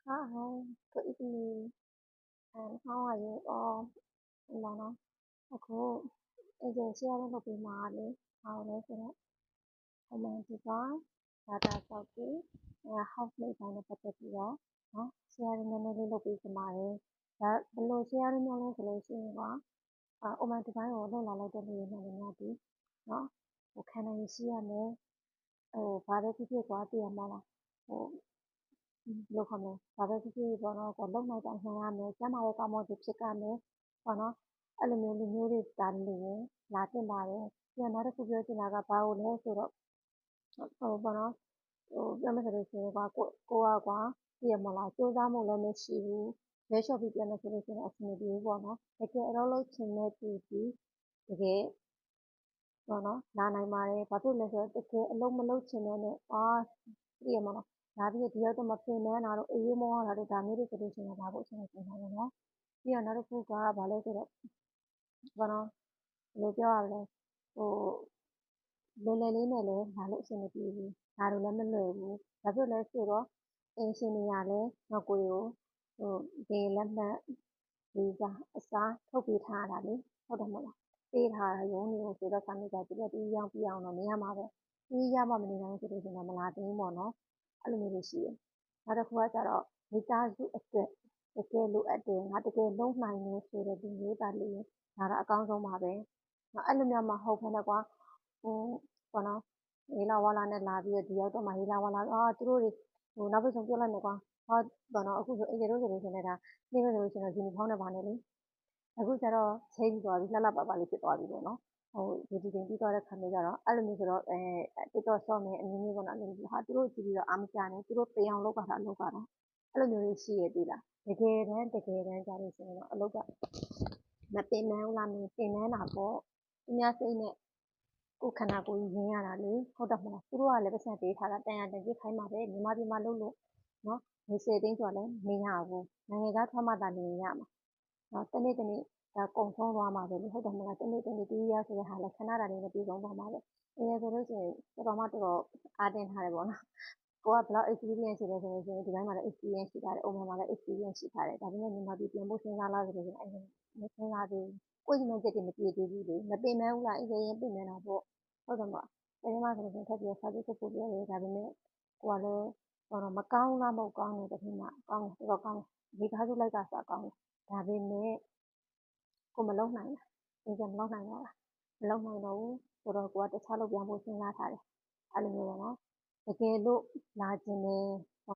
Hi, good evening. And how are you all? Lana, ako, share ng pagmamahal, how is it? Romantica, Tata Sauki, housemate na patatiya, share ng nililo pagmamahal. Below share ng mga solution ba? Romantica, wala lalaki din na natin, no? Okay na siya ne, para kasi ko ati amala. လို့ခေါ်မလဲဘာပဲဖြစ်ဖြစ်ပေါ့နော်လုံနိုင်တိုင်းနိုင်ရမယ်ကျန်းမာရေးကောင်းမွန်သူဖြစ်ရမယ်ပေါ့နော်အဲ့လိုမျိုးလူမျိုးတွေတာလို့ရင်လာတင်ပါတယ်ပြန်နောက်တစ်ခုပြောချင်တာကဘာလို့လဲဆိုတော့ပေါ့နော်ပြောမယ်ဆိုလို့ရှိရင်ကိုကသိရမလားစူးစမ်းမှုလည်းမရှိဘူးရဲလျှော့ပြီးပြန်လို့ဆိုလို့ရှိရင်အဆင်မပြေဘူးပေါ့နော်တကယ်အလုပ်လုပ်ချင်တဲ့သူဒီတကယ်ပေါ့နော်လာနိုင်ပါတယ်ဘာဖြစ်လဲဆိုတော့တကယ်အလုပ်မလုပ်ချင်တဲ့နဲ့သိရမလားလာပြီးဒီရောက်တော့မပြင်မဲတာတို့အေးမောတာတို့ဒါမျိုးတွေဆိုလို့ရှိရင်လာဖို့အဆင်မပြေနိုင်ဘူးနော်ပြီးတော့နောက်တစ်ခုကဘာလဲဆိုတော့ပေါ့နော်ဘယ်လိုပြောရမလဲလွယ်လွယ်လေးနဲ့လည်းလာလို့အဆင်မပြေဘူးလာလို့လည်းမလွယ်ဘူးဘာဖြစ်လဲဆိုတော့အင်ရှင်တွေကလည်းငါကိုယ်ကိုဒီလက်မှတ်ဗီဇာအစားထုတ်ပေးထားတာလေဟုတ်တယ်မဟုတ်လားပေးထားတာရုံးနေလို့ဆိုတော့ခါမျိုးကြဒီလက်တီးရောက်ပြအောင်တော့နေရမှာပဲတီးရမှမနေနိုင်ဘူးဆိုလို့ရှိရင်တော့မလာသေးဘူးပေါ့နော်အဲ့လိုမျိုးတွေရှိတယ်နောက်တစ်ခုကကျတော့မိသားစုအတွက်တကယ်လိုအပ်တယ်ငါတကယ်လုံးနိုင်နေဆိုတဲ့ဒီမျိုးသားလေးဒါတော့အကောင်းဆုံးပါပဲအဲ့လိုမျိုးမဟုတ်ဘဲနဲ့ကွာပေါ့နော်ဟေးလာဝါလာနဲ့လာပြီးတော့ဒီရောက်တော့မှဟေးလာဝါလာသူတို့တွေနောက်ဆုံးပြောလိုက်မယ်ကွာပေါ့နော်အခုဆိုအင်ဂျင်တို့ဆိုလို့ရှိရင်ဒါနေလို့ဆိုလို့ရှိရင်ယူနီဖောင်းနဲ့ပါနေလေအခုကျတော့ချိန်ပြီးသွားပြီလှလှပပလေးဖြစ်သွားပြီပေါ့နော်ဒီတင်ပြီးသွားတဲ့ခါမျိုးကျတော့အဲ့လိုမျိုးဆိုတော့TikTok short နဲ့အမျိုးမျိုးပေါ့နော်သူတို့ကြည့်ပြီးတော့အားမကျနဲ့သူတို့ပင်အောင်လုပ်ပါတာလုပ်ပါတော့အဲ့လိုမျိုးလေးရှိရသေးလားတကယ်တမ်းကြလို့ရှိရင်တော့အလုပ်ကမပင်ပန်းဘူးလားပင်ပန်းတာပေါ့သူများစိတ်နဲ့ကိုယ်ခန္ဓာကိုယ်ကြီးရင်းရတာလေဟုတ်တယ်မလားသူတို့ကလည်းပတ်စံပေးထားတာတန်ရတန်ပြစ်ခိုင်းပါပဲမြန်မာပြည်မှာလုပ်လို့နော်နေစေသိန်းဆိုတော့လည်းမရဘူးနိုင်ငံသားထွက်မှသာနေရမှာနော်တနေ့ဒါကုံဆုံးသွားမှာပဲလေဟုတ်တယ်မလားတနေ့တီးရဆိုတဲ့ဟာလည်းခဏတာလေးနဲ့ပြေဆုံးသွားမှာပဲဆိုလို့ရှိရင်တော်တော်အားတင်းထားတယ်ပေါ့နော်ကိုကဘယ်လောက် experience ရှိလဲဆိုလို့ရှိရင်ဒီပိုင်းမှာလည်း experience ရှိထားတယ်။အိုမန်မှာလည်း experience ရှိထားတယ်။ဒါပေမဲ့မြန်မာပြည်ပြန်ဖို့စဉ်းစားလားဆိုလို့ရှိရင်အဲ့လိုမစဉ်းစားသေးဘူး။ကိုယ့်ရည်မှန်းချက်တွေမပြည့်သေးဘူးလေ။မပင်ပန်းဘူးလားအရင်ရင်ပင်ပန်းတာပေါ့။ဟုတ်တယ်မလား။အဲဒီမှာဆိုလို့ရှိရင်ထပ်ပြီးစာချုပ်ချုပ်ဖို့ပြောတယ်။ဒါပေမဲ့ကိုကလည်းမကောင်းလားမဟုတ်ကောင်းတယ်တစ်ထင်မှာကောင်းတယ်တော်တော်ကောင်းတယ်။မိသားစုလိုက်ကစားကောင်းတယ်။ဒါပေမဲ့ကိုမလုံနိုင်တာ။အင်ဂျင်မလုံနိုင်တော့တာ။မလုံနိုင်တော့ဘူးဆိုတော့ကိုကတခြားလုပ်ပြန်ဖို့စဉ်းစားထားတယ်။အဲ့လိုမျိုးပေါ့နော်။တကယ်လို့လာခြင်းနဲ့